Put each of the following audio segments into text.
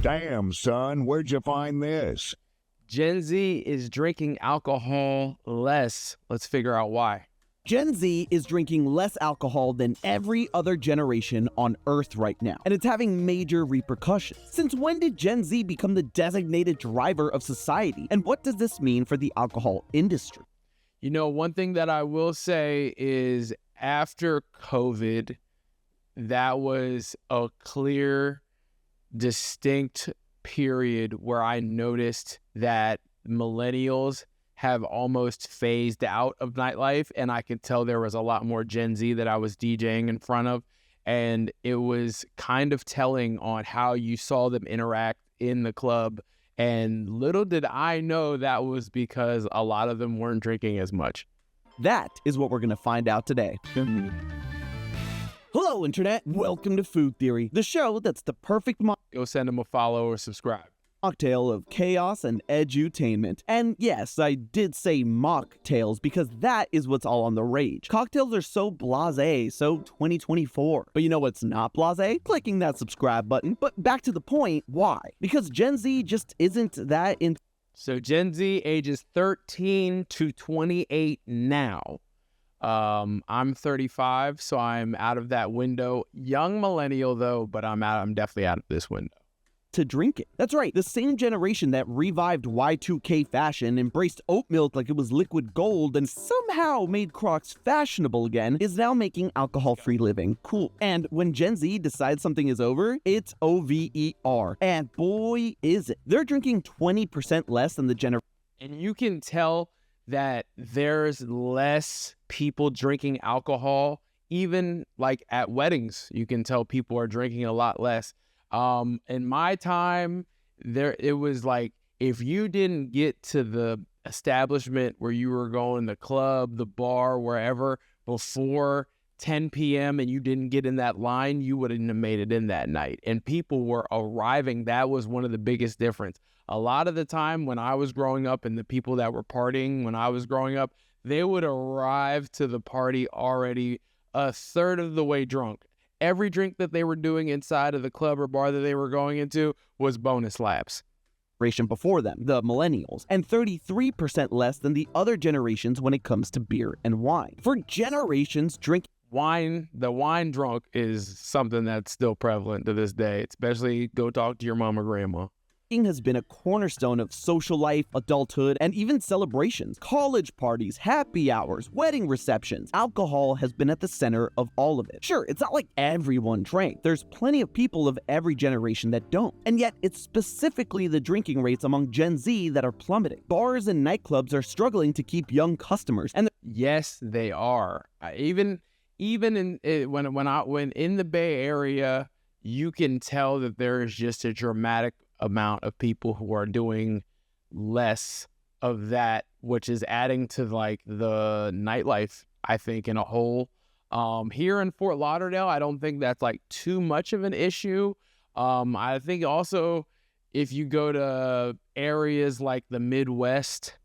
Damn, son, where'd you find this? Gen Z is drinking alcohol less. Let's figure out why. Gen Z is drinking less alcohol than every other generation on Earth right now, and it's having major repercussions. Since when did Gen Z become the designated driver of society, and what does this mean for the alcohol industry? You know, one thing that I will say is after COVID, that was a clear, distinct period where I noticed that millennials have almost phased out of nightlife, and I could tell there was a lot more Gen Z that I was DJing in front of, and it was kind of telling on how you saw them interact in the club, and little did I know that was because a lot of them weren't drinking as much. That is what we're going to find out today. Hello, Internet. Welcome to Food Theory, the show that's the perfect Go send them a follow or subscribe. mocktail of chaos and edutainment. And yes, I did say mocktails because that is what's all on the rage. Cocktails are so blasé, so 2024. But you know what's not blasé? Clicking that subscribe button. But back to the point, why? Because Gen Z just isn't that in. So Gen Z ages 13 to 28 now. I'm 35, so I'm out of that window. Young millennial though, but I'm definitely out of this window. To drink it. That's right, the same generation that revived Y2K fashion, embraced oat milk like it was liquid gold, and somehow made Crocs fashionable again, is now making alcohol-free living cool. And when Gen Z decides something is over, it's OVER. And boy, is it. They're drinking 20% less than the generation. And you can tell that there's less people drinking alcohol, even like at weddings. You can tell people are drinking a lot less. In my time, it was like, if you didn't get to the establishment where you were going, the club, the bar, wherever, before 10 p.m. and you didn't get in that line, you wouldn't have made it in that night. And people were arriving. That was one of the biggest difference. A lot of the time when I was growing up and the people that were partying when I was growing up, they would arrive to the party already a third of the way drunk. Every drink that they were doing inside of the club or bar that they were going into was bonus laps. Before them, the millennials, and 33% less than the other generations when it comes to beer and wine. For generations, the wine drunk is something that's still prevalent to this day, especially go talk to your mom or grandma. Has been a cornerstone of social life, adulthood, and even celebrations. College parties, happy hours, wedding receptions. Alcohol has been at the center of all of it. Sure, it's not like everyone drank. There's plenty of people of every generation that don't. And yet, it's specifically the drinking rates among Gen Z that are plummeting. Bars and nightclubs are struggling to keep young customers. And yes, they are. Even when in the Bay Area, you can tell that there is just a dramatic amount of people who are doing less of that, which is adding to like the nightlife, I think, in a whole. Here in Fort Lauderdale, I don't think that's like too much of an issue. I think also if you go to areas like the Midwest,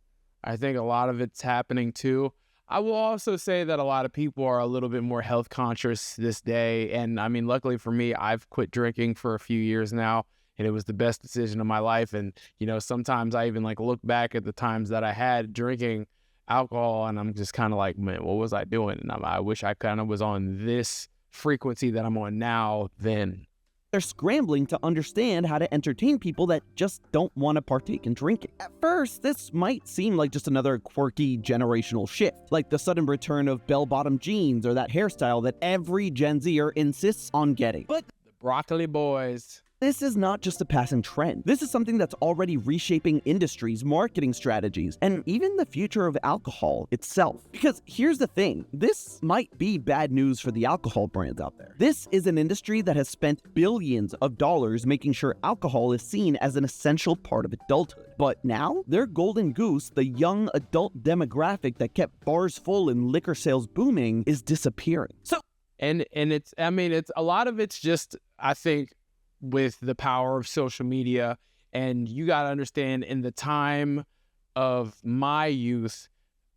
I think a lot of it's happening too. I will also say that a lot of people are a little bit more health conscious this day. And I mean, luckily for me, I've quit drinking for a few years now. And it was the best decision of my life. And, you know, sometimes I even like look back at the times that I had drinking alcohol and I'm just kind of like, man, what was I doing? And I wish I kind of was on this frequency that I'm on now then. They're scrambling to understand how to entertain people that just don't want to partake in drinking. At first, this might seem like just another quirky generational shift, like the sudden return of bell-bottom jeans or that hairstyle that every Gen Zer insists on getting. But the broccoli boys. This is not just a passing trend. This is something that's already reshaping industries, marketing strategies, and even the future of alcohol itself. Because here's the thing, this might be bad news for the alcohol brands out there. This is an industry that has spent billions of dollars making sure alcohol is seen as an essential part of adulthood. But now, their golden goose, the young adult demographic that kept bars full and liquor sales booming, is disappearing. And it's a lot of it's just, I think, with the power of social media. And you got to understand, in the time of my youth,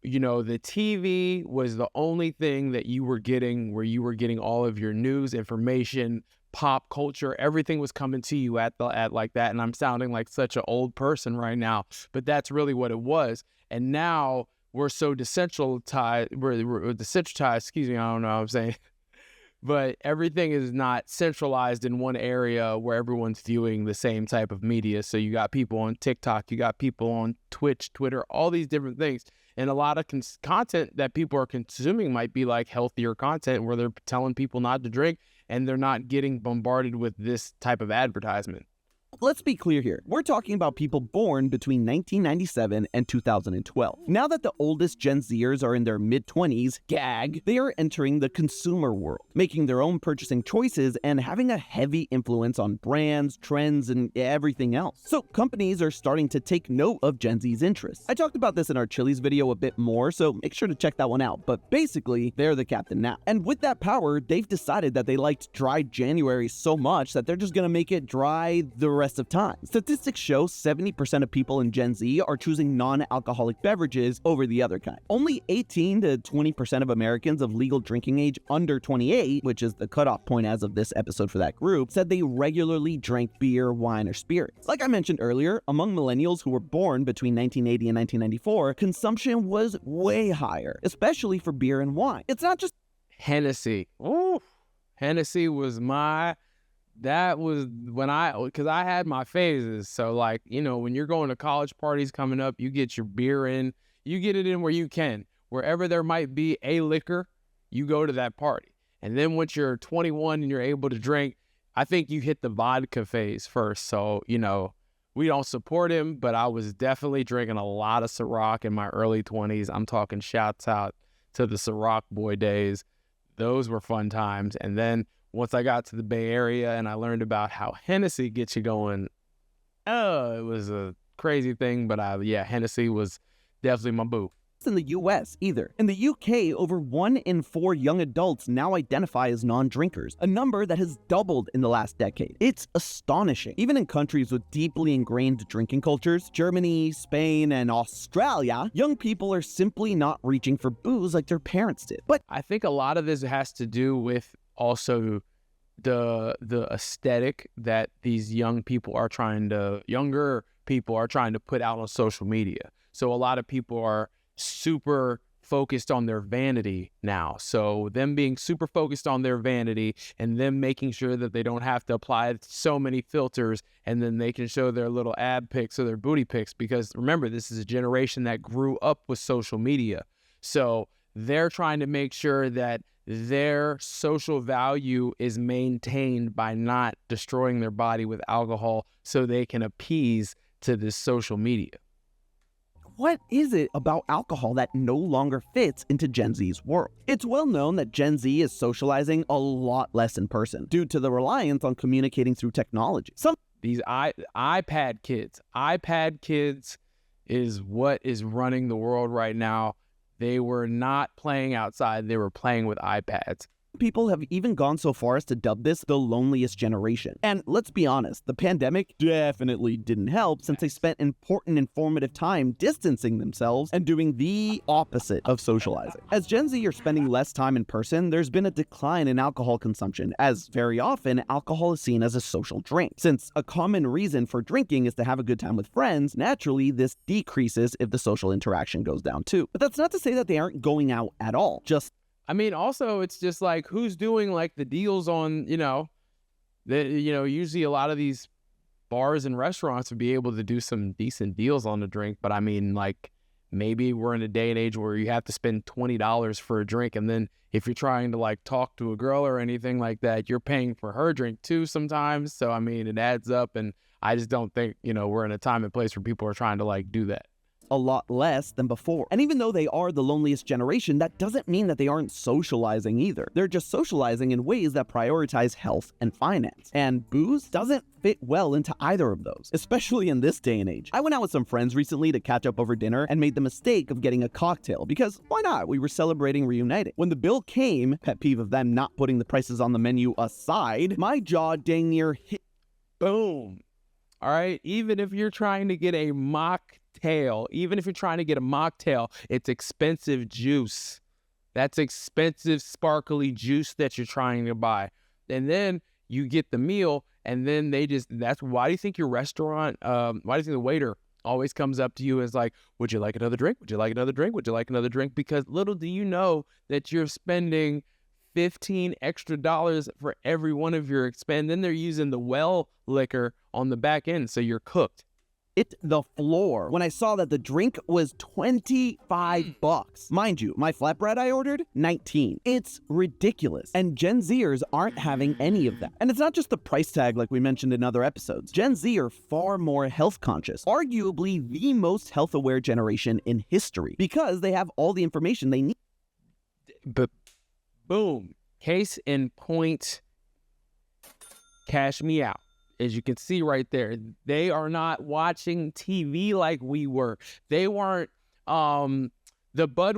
you know, the TV was the only thing that you were getting, where you were getting all of your news, information, pop culture. Everything was coming to you at like that. And I'm sounding like such an old person right now, but that's really what it was. And now we're so decentralized. We're decentralized. Excuse me. I don't know what I'm saying. But everything is not centralized in one area where everyone's viewing the same type of media. So you got people on TikTok, you got people on Twitch, Twitter, all these different things. And a lot of content that people are consuming might be like healthier content where they're telling people not to drink and they're not getting bombarded with this type of advertisement. Let's be clear here. We're talking about people born between 1997 and 2012. Now that the oldest Gen Zers are in their mid-20s, gag, they are entering the consumer world, making their own purchasing choices and having a heavy influence on brands, trends, and everything else. So companies are starting to take note of Gen Z's interests. I talked about this in our Chili's video a bit more, so make sure to check that one out. But basically, they're the captain now. And with that power, they've decided that they liked dry January so much that they're just gonna make it dry the rest of time. Statistics show 70% of people in Gen Z are choosing non-alcoholic beverages over the other kind. Only 18 to 20% of Americans of legal drinking age under 28, which is the cutoff point as of this episode for that group, said they regularly drank beer, wine, or spirits. Like I mentioned earlier, among millennials who were born between 1980 and 1994, consumption was way higher, especially for beer and wine. It's not just Hennessy. Ooh, Hennessy was that was because I had my phases. So like, you know, when you're going to college parties coming up, you get your beer in, you get it in where you can. Wherever there might be a liquor, you go to that party. And then once you're 21 and you're able to drink, I think you hit the vodka phase first. So, you know, we don't support him, but I was definitely drinking a lot of Ciroc in my early 20s. I'm talking shouts out to the Ciroc boy days. Those were fun times. And then once I got to the Bay Area and I learned about how Hennessy gets you going, it was a crazy thing. But Hennessy was definitely my boo. in the US either. In the UK, over 1 in 4 young adults now identify as non-drinkers, a number that has doubled in the last decade. It's astonishing. Even in countries with deeply ingrained drinking cultures, Germany, Spain, and Australia, young people are simply not reaching for booze like their parents did. But I think a lot of this has to do with also the aesthetic that these younger people are trying to put out on social media. So a lot of people are super focused on their vanity now. So them being super focused on their vanity and them making sure that they don't have to apply so many filters, and then they can show their little ab pics or their booty pics, because remember, this is a generation that grew up with social media. So they're trying to make sure that their social value is maintained by not destroying their body with alcohol so they can appease to this social media. what is it about alcohol that no longer fits into Gen Z's world? It's well known that Gen Z is socializing a lot less in person due to the reliance on communicating through technology. These iPad kids is what is running the world right now. They were not playing outside. They were playing with iPads. People have even gone so far as to dub this the loneliest generation. And let's be honest, the pandemic definitely didn't help, since they spent important informative time distancing themselves and doing the opposite of socializing. As Gen Z are spending less time in person, there's been a decline in alcohol consumption, as very often alcohol is seen as a social drink. Since a common reason for drinking is to have a good time with friends, naturally this decreases if the social interaction goes down too. But that's not to say that they aren't going out at all. Also, it's just like, who's doing like the deals on, usually a lot of these bars and restaurants would be able to do some decent deals on the drink. But I mean, like, maybe we're in a day and age where you have to spend $20 for a drink. And then if you're trying to like talk to a girl or anything like that, you're paying for her drink too sometimes. So, I mean, it adds up. And I just don't think, we're in a time and place where people are trying to like do that. A lot less than before. And even though they are the loneliest generation, that doesn't mean that they aren't socializing either. They're just socializing in ways that prioritize health and finance. And booze doesn't fit well into either of those, especially in this day and age. I went out with some friends recently to catch up over dinner and made the mistake of getting a cocktail, because why not? We were celebrating reuniting. When the bill came, pet peeve of them not putting the prices on the menu aside, my jaw dang near hit. Boom. All right. Even if you're trying to get a mocktail, it's expensive juice. That's expensive, sparkly juice that you're trying to buy. And then you get the meal, and then that's why do you think your restaurant, why do you think the waiter always comes up to you and is like, would you like another drink? Would you like another drink? Would you like another drink? Because little do you know that you're spending $15 extra for every one of your expense. Then they're using the well liquor on the back end, so you're cooked. Hit the floor when I saw that the drink was $25. Mind you, my flatbread I ordered, 19. It's ridiculous. And Gen Zers aren't having any of that. And it's not just the price tag like we mentioned in other episodes. Gen Z are far more health conscious, arguably the most health aware generation in history, because they have all the information they need. But boom, case in point, cash me out. As you can see right there, they are not watching TV like we were. They weren't the Bud.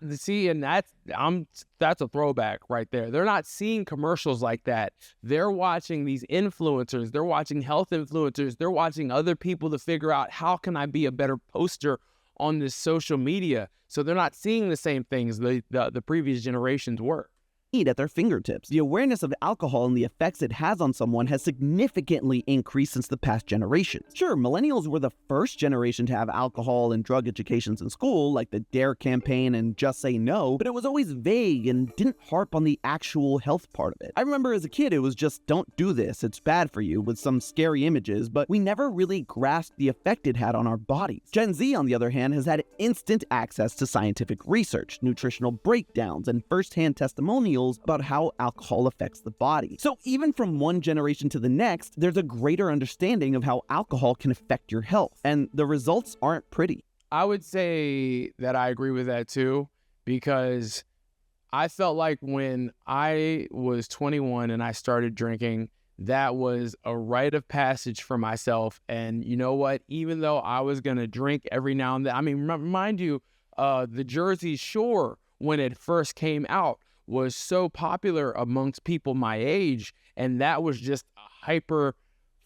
See, and that's a throwback right there. They're not seeing commercials like that. They're watching these influencers. They're watching health influencers. They're watching other people to figure out how can I be a better poster on this social media. So they're not seeing the same things the previous generations were. At their fingertips. The awareness of alcohol and the effects it has on someone has significantly increased since the past generations. Sure, millennials were the first generation to have alcohol and drug educations in school, like the DARE campaign and Just Say No, but it was always vague and didn't harp on the actual health part of it. I remember as a kid, it was just, don't do this, it's bad for you, with some scary images, but we never really grasped the effect it had on our bodies. Gen Z, on the other hand, has had instant access to scientific research, nutritional breakdowns, and first-hand testimonials about how alcohol affects the body. So even from one generation to the next, there's a greater understanding of how alcohol can affect your health, and the results aren't pretty. I would say that I agree with that too, because I felt like when I was 21 and I started drinking, that was a rite of passage for myself. And you know what? Even though I was going to drink every now and then, I mean, mind you, the Jersey Shore, when it first came out, was so popular amongst people my age, and that was just hyper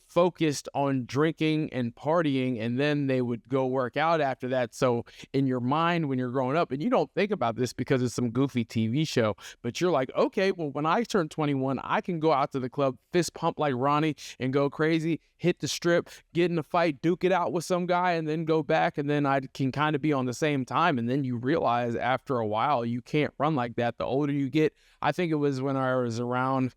focused on drinking and partying, and then they would go work out after that. So in your mind when you're growing up, and you don't think about this because it's some goofy TV show, but you're like, okay, well, when I turn 21, I can go out to the club, fist pump like Ronnie and go crazy, hit the strip, get in a fight, duke it out with some guy, and then go back, and then I can kind of be on the same time. And then you realize after a while you can't run like that. The older you get, I think it was when I was around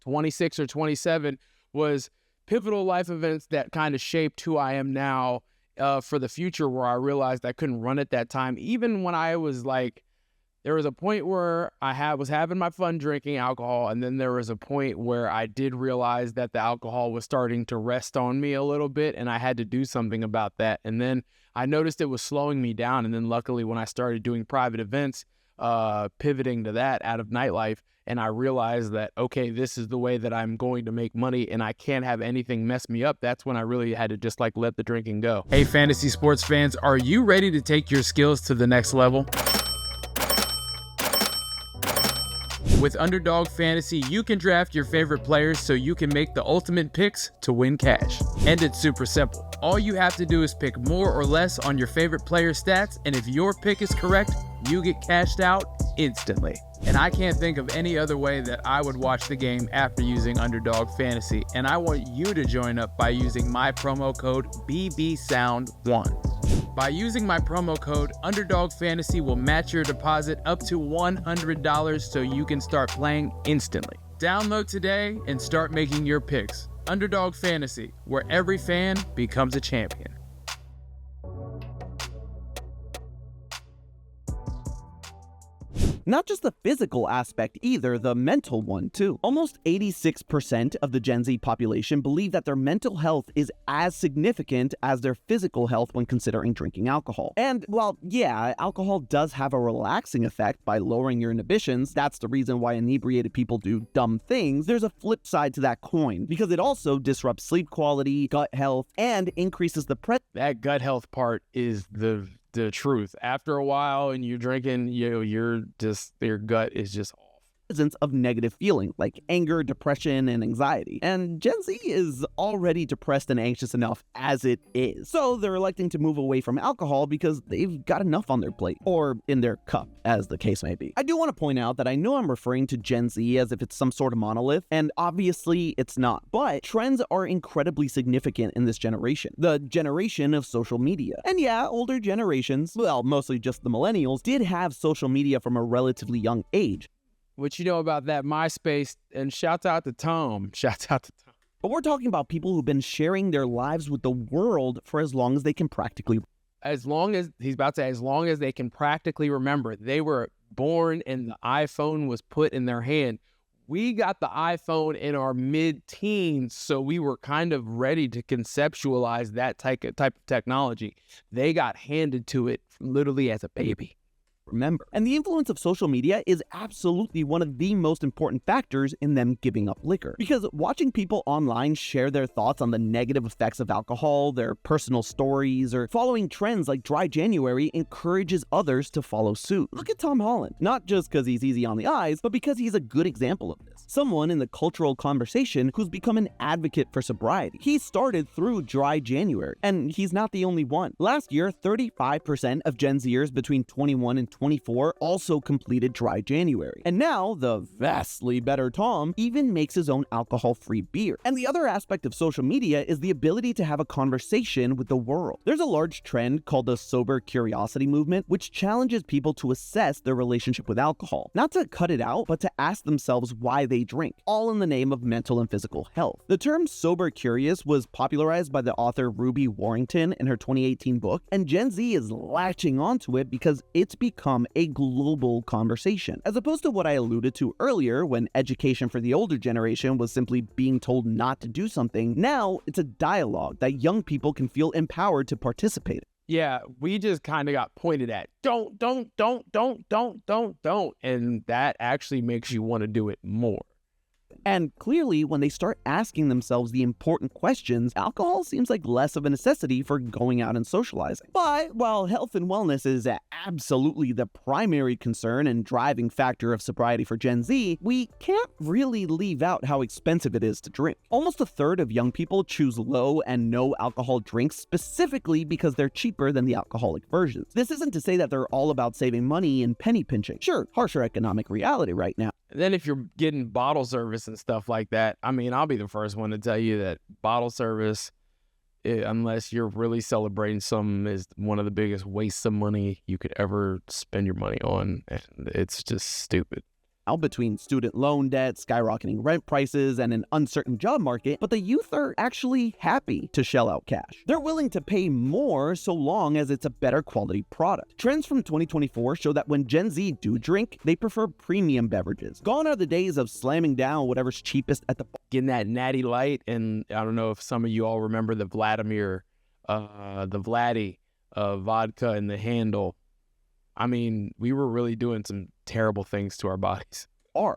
26 or 27, was pivotal life events that kind of shaped who I am now for the future, where I realized I couldn't run at that time. Even when I was like, there was a point where I was having my fun drinking alcohol, and then there was a point where I did realize that the alcohol was starting to rest on me a little bit, and I had to do something about that. And then I noticed it was slowing me down, and then luckily when I started doing private events, pivoting to that out of nightlife, and I realized that, okay, this is the way that I'm going to make money and I can't have anything mess me up. That's when I really had to just like let the drinking go. Hey, fantasy sports fans, are you ready to take your skills to the next level? With Underdog Fantasy, you can draft your favorite players so you can make the ultimate picks to win cash. And it's super simple. All you have to do is pick more or less on your favorite player's stats, and if your pick is correct, you get cashed out instantly. And I can't think of any other way that I would watch the game after using Underdog Fantasy, and I want you to join up by using my promo code BBSound1. By using my promo code, Underdog Fantasy will match your deposit up to $100 so you can start playing instantly. Download today and start making your picks. Underdog Fantasy, where every fan becomes a champion. Not just the physical aspect either, the mental one too. Almost 86% of the Gen Z population believe that their mental health is as significant as their physical health when considering drinking alcohol. And while, yeah, alcohol does have a relaxing effect by lowering your inhibitions, that's the reason why inebriated people do dumb things, there's a flip side to that coin, because it also disrupts sleep quality, gut health, and increases the That gut health part is the truth. After a while and you're drinking, your gut is just off. presence of negative feeling like anger, depression, and anxiety. And Gen Z is already depressed and anxious enough as it is. So they're electing to move away from alcohol because they've got enough on their plate, or in their cup, as the case may be. I do want to point out that I know I'm referring to Gen Z as if it's some sort of monolith, and obviously it's not. But trends are incredibly significant in this generation, the generation of social media. And yeah, older generations, well, mostly just the millennials, did have social media from a relatively young age. What you know about that MySpace, and shouts out to Tom. Shouts out to Tom. But we're talking about people who've been sharing their lives with the world for as long as they can practically. As long as they can practically remember. They were born and the iPhone was put in their hand. We got the iPhone in our mid-teens, so we were kind of ready to conceptualize that type of technology. They got handed to it literally as a baby. Remember. And the influence of social media is absolutely one of the most important factors in them giving up liquor. Because watching people online share their thoughts on the negative effects of alcohol, their personal stories, or following trends like Dry January encourages others to follow suit. Look at Tom Holland. Not just because he's easy on the eyes, but because he's a good example of this. Someone in the cultural conversation who's become an advocate for sobriety. He started through Dry January, and he's not the only one. Last year, 35% of Gen Zers between 21 and 24 also completed Dry January. And now, the vastly better Tom even makes his own alcohol-free beer. And the other aspect of social media is the ability to have a conversation with the world. There's a large trend called the sober curiosity movement, which challenges people to assess their relationship with alcohol. Not to cut it out, but to ask themselves why they drink, all in the name of mental and physical health. The term sober curious was popularized by the author Ruby Warrington in her 2018 book, and Gen Z is latching onto it because it's become a global conversation. As opposed to what I alluded to earlier when education for the older generation was simply being told not to do something, now it's a dialogue that young people can feel empowered to participate in. Yeah, we just kind of got pointed at. Don't. And that actually makes you want to do it more. And clearly, when they start asking themselves the important questions, alcohol seems like less of a necessity for going out and socializing. But while health and wellness is absolutely the primary concern and driving factor of sobriety for Gen Z, we can't really leave out how expensive it is to drink. Almost a third of young people choose low and no alcohol drinks specifically because they're cheaper than the alcoholic versions. This isn't to say that they're all about saving money and penny pinching. Sure, harsher economic reality right now. And then if you're getting bottle service and stuff like that, I mean, I'll be the first one to tell you that bottle service, unless you're really celebrating something, is one of the biggest wastes of money you could ever spend your money on. And it's just stupid. Between student loan debt, skyrocketing rent prices, and an uncertain job market, but the youth are actually happy to shell out cash. They're willing to pay more so long as it's a better quality product. Trends from 2024 show that when Gen Z do drink, they prefer premium beverages. Gone are the days of slamming down whatever's cheapest at the Getting that natty light, and I don't know if some of you all remember the Vladdy vodka and the handle. I mean, we were really doing some terrible things to our bodies.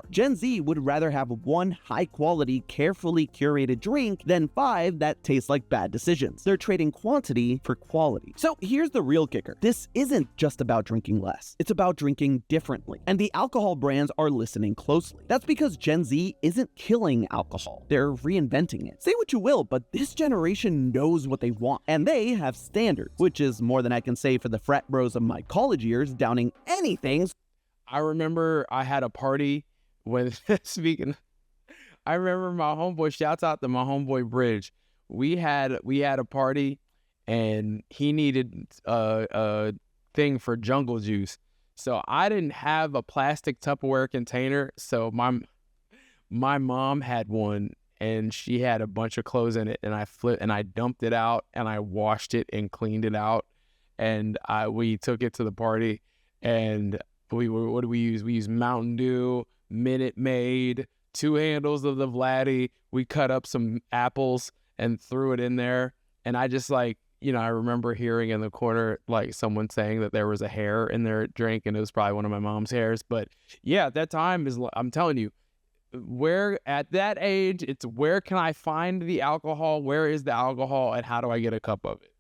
Gen Z would rather have one high-quality, carefully curated drink than 5 that taste like bad decisions. They're trading quantity for quality. So here's the real kicker. This isn't just about drinking less. It's about drinking differently. And the alcohol brands are listening closely. That's because Gen Z isn't killing alcohol. They're reinventing it. Say what you will, but this generation knows what they want. And they have standards, which is more than I can say for the frat bros of my college years downing anything. I remember I had a party when I remember my homeboy, shouts out to my homeboy Bridge. We had a party and he needed a thing for jungle juice. So I didn't have a plastic Tupperware container. So my mom had one and she had a bunch of clothes in it, and I dumped it out and I washed it and cleaned it out. And we took it to the party, and what do we use? We used Mountain Dew, Minute Maid, 2 handles of the Vladdy. We cut up some apples and threw it in there. And I just I remember hearing in the corner, someone saying that there was a hair in their drink, and it was probably one of my mom's hairs. But yeah, at that time I'm telling you, where at that age, it's where can I find the alcohol? Where is the alcohol, and how do I get a cup of it?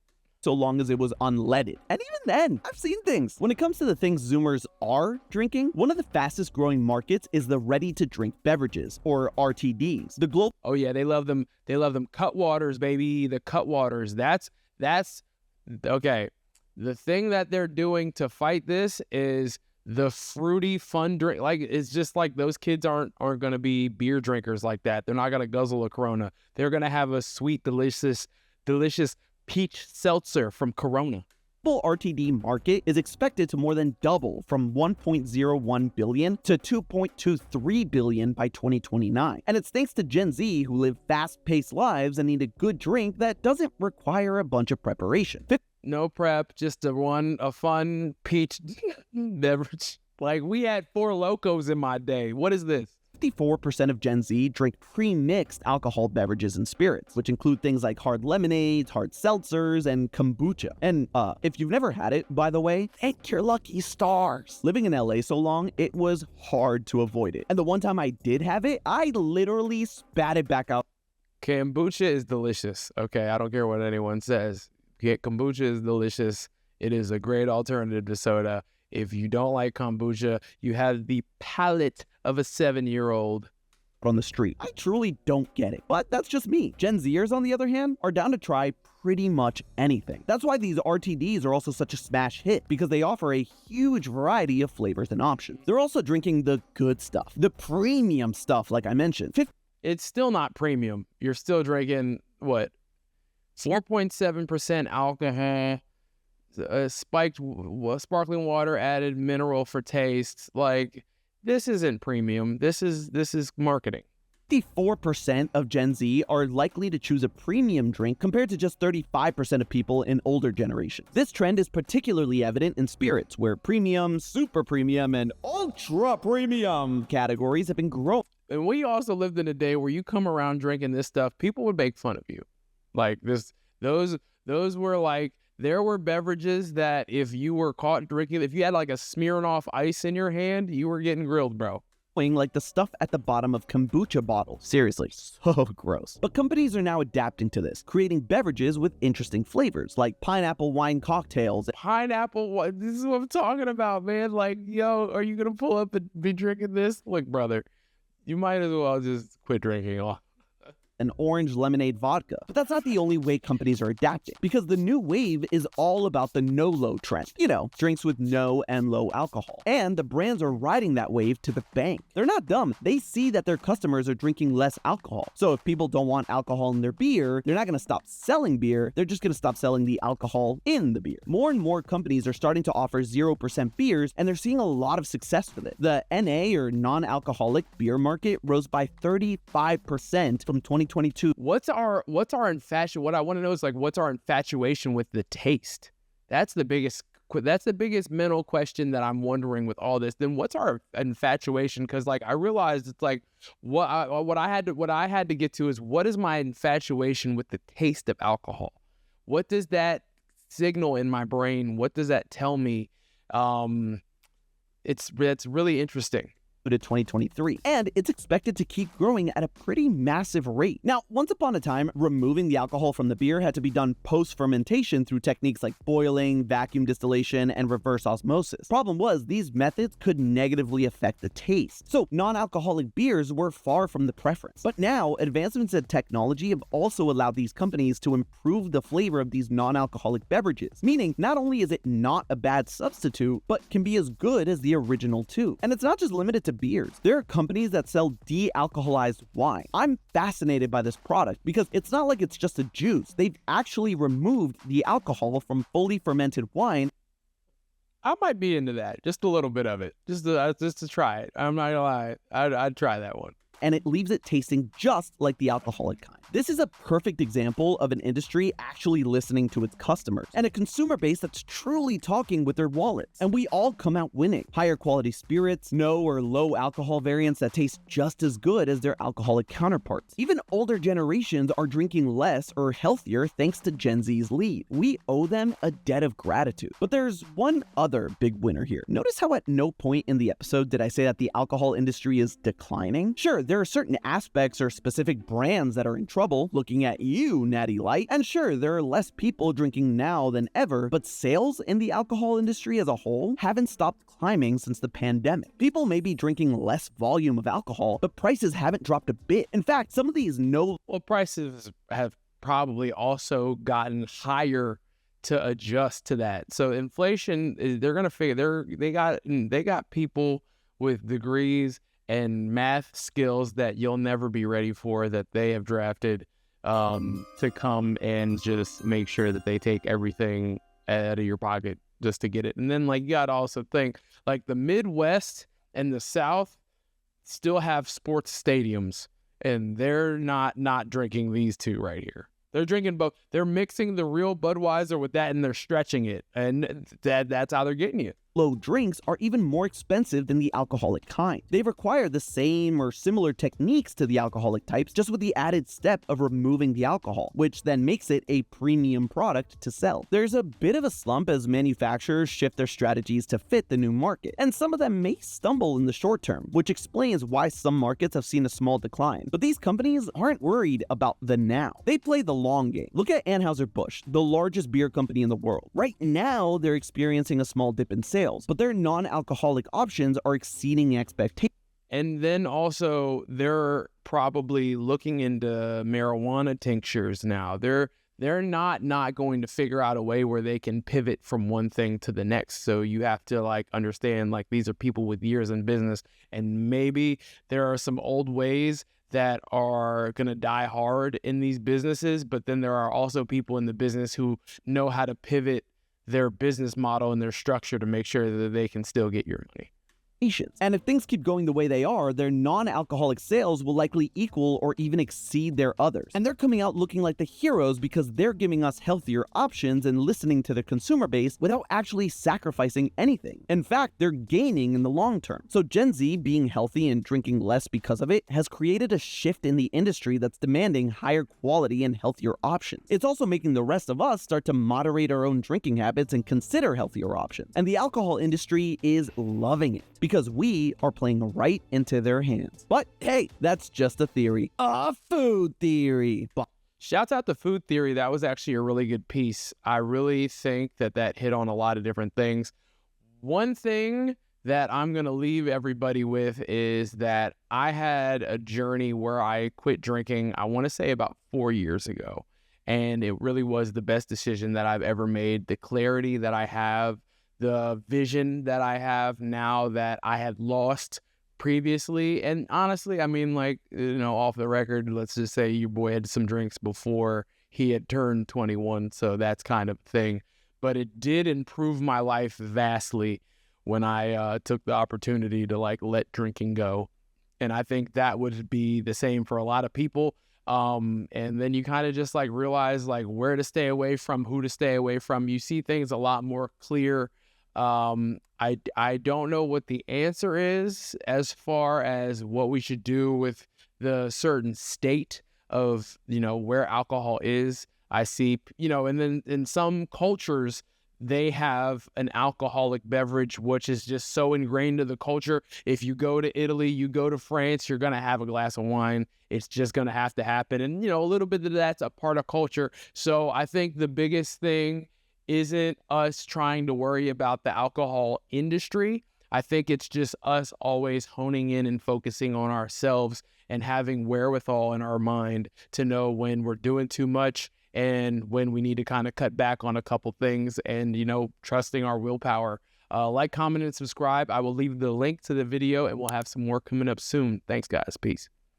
so long as it was unleaded. And even then, I've seen things. When it comes to the things Zoomers are drinking, one of the fastest growing markets is the ready-to-drink beverages, or RTDs. The global Oh yeah, they love them. They love them cut waters, baby. The cut waters. That's okay. The thing that they're doing to fight this is the fruity fun drink. Like, it's just like those kids aren't going to be beer drinkers like that. They're not going to guzzle a Corona. They're going to have a sweet, delicious peach seltzer from Corona. RTD market is expected to more than double from 1.01 billion to 2.23 billion by 2029. And it's thanks to Gen Z, who live fast-paced lives and need a good drink that doesn't require a bunch of preparation. No prep, just a fun peach beverage. Like, we had Four Locos in my day. What is this? 54% of Gen Z drink pre-mixed alcohol beverages and spirits, which include things like hard lemonades, hard seltzers, and kombucha. And if you've never had it, by the way, thank your lucky stars. Living in LA so long, it was hard to avoid it. And the one time I did have it, I literally spat it back out. Kombucha is delicious. Okay, I don't care what anyone says. Kombucha is delicious. It is a great alternative to soda. If you don't like kombucha, you have the palate of a 7-year-old on the street. I truly don't get it, but that's just me. Gen Zers, on the other hand, are down to try pretty much anything. That's why these RTDs are also such a smash hit, because they offer a huge variety of flavors and options. They're also drinking the good stuff, the premium stuff, like I mentioned. It's still not premium. You're still drinking, what, 4.7% alcohol, sparkling water, added mineral for taste. Like, this isn't premium. This is marketing. 54% of Gen Z are likely to choose a premium drink compared to just 35% of people in older generations. This trend is particularly evident in spirits, where premium, super premium, and ultra premium categories have been growing. And we also lived in a day where you come around drinking this stuff, people would make fun of you. Like, those were like, there were beverages that if you were caught drinking, if you had like a Smirnoff Ice in your hand, you were getting grilled, bro. Like the stuff at the bottom of kombucha bottles. Seriously, so gross. But companies are now adapting to this, creating beverages with interesting flavors, like pineapple wine cocktails. Pineapple, this is what I'm talking about, man. Like, yo, are you going to pull up and be drinking this? Look, brother, you might as well just quit drinking an orange lemonade vodka. But that's not the only way companies are adapting, because the new wave is all about the no-low trend. You know, drinks with no and low alcohol. And the brands are riding that wave to the bank. They're not dumb. They see that their customers are drinking less alcohol. So if people don't want alcohol in their beer, they're not going to stop selling beer. They're just going to stop selling the alcohol in the beer. More and more companies are starting to offer 0% beers, and they're seeing a lot of success with it. The NA, or non-alcoholic beer market, rose by 35% from 2022. What's our infatuation? What I want to know is, like, what's our infatuation with the taste? That's the biggest mental question that I'm wondering with all this. Then what's our infatuation? Because, like, I realized it's like what I had to get to is, what is my infatuation with the taste of alcohol? What does that signal in my brain? What does that tell me? It's really interesting. To 2023, and it's expected to keep growing at a pretty massive rate. Now, once upon a time, removing the alcohol from the beer had to be done post-fermentation through techniques like boiling, vacuum distillation, and reverse osmosis. Problem was, these methods could negatively affect the taste, so non-alcoholic beers were far from the preference. But now, advancements in technology have also allowed these companies to improve the flavor of these non-alcoholic beverages, meaning not only is it not a bad substitute, but can be as good as the original too. And it's not just limited to beers. There are companies that sell de-alcoholized wine. I'm fascinated by this product because it's not like it's just a juice. They've actually removed the alcohol from fully fermented wine. I might be into that, just a little bit of it, just to try it. I'm not gonna lie, I'd try that one. And it leaves it tasting just like the alcoholic kind. This is a perfect example of an industry actually listening to its customers, and a consumer base that's truly talking with their wallets. And we all come out winning. Higher quality spirits, no or low alcohol variants that taste just as good as their alcoholic counterparts. Even older generations are drinking less or healthier thanks to Gen Z's lead. We owe them a debt of gratitude. But there's one other big winner here. Notice how at no point in the episode did I say that the alcohol industry is declining? Sure, there are certain aspects or specific brands that are in trouble, looking at you, Natty Light. And sure, there are less people drinking now than ever, but sales in the alcohol industry as a whole haven't stopped climbing since the pandemic. People may be drinking less volume of alcohol, but prices haven't dropped a bit. In fact, some of these Well, prices have probably also gotten higher to adjust to that. So inflation, they're gonna figure they got people with degrees and math skills that you'll never be ready for, that they have drafted to come and just make sure that they take everything out of your pocket just to get it. And then like you gotta also think like the Midwest and the South still have sports stadiums, and they're not drinking these two right here. They're drinking both. They're mixing the real Budweiser with that, and they're stretching it, and that's how they're getting you. low drinks are even more expensive than the alcoholic kind. They require the same or similar techniques to the alcoholic types, just with the added step of removing the alcohol, which then makes it a premium product to sell. There's a bit of a slump as manufacturers shift their strategies to fit the new market, and some of them may stumble in the short term, which explains why some markets have seen a small decline. But these companies aren't worried about the now. They play the long game. Look at Anheuser-Busch, the largest beer company in the world. Right now, they're experiencing a small dip in sales, but their non-alcoholic options are exceeding expectations. And then also they're probably looking into marijuana tinctures now. They're not going to figure out a way where they can pivot from one thing to the next. So you have to understand these are people with years in business, and maybe there are some old ways that are going to die hard in these businesses, but then there are also people in the business who know how to pivot their business model and their structure to make sure that they can still get your money. And if things keep going the way they are, their non-alcoholic sales will likely equal or even exceed their others. And they're coming out looking like the heroes because they're giving us healthier options and listening to the consumer base without actually sacrificing anything. In fact, they're gaining in the long term. So Gen Z being healthy and drinking less because of it has created a shift in the industry that's demanding higher quality and healthier options. It's also making the rest of us start to moderate our own drinking habits and consider healthier options. And the alcohol industry is loving it, because we are playing right into their hands. But hey, that's just a theory. A food theory. Shouts out to Food Theory. That was actually a really good piece. I really think that hit on a lot of different things. One thing that I'm going to leave everybody with is that I had a journey where I quit drinking, I want to say about 4 years ago. And it really was the best decision that I've ever made. The clarity that I have, the vision that I have now that I had lost previously. And honestly, I mean, off the record, let's just say your boy had some drinks before he had turned 21. So that's kind of a thing. But it did improve my life vastly when I took the opportunity to let drinking go. And I think that would be the same for a lot of people. And then you kind of just realize where to stay away from, who to stay away from. You see things a lot more clear. I don't know what the answer is as far as what we should do with the certain state of, where alcohol is. I see, and then in some cultures, they have an alcoholic beverage, which is just so ingrained in the culture. If you go to Italy, you go to France, you're going to have a glass of wine. It's just going to have to happen. And, a little bit of that's a part of culture. So I think the biggest thing isn't us trying to worry about the alcohol industry. I think it's just us always honing in and focusing on ourselves and having wherewithal in our mind to know when we're doing too much and when we need to kind of cut back on a couple things, and, trusting our willpower. Like, comment, and subscribe. I will leave the link to the video, and we'll have some more coming up soon. Thanks, guys. Peace.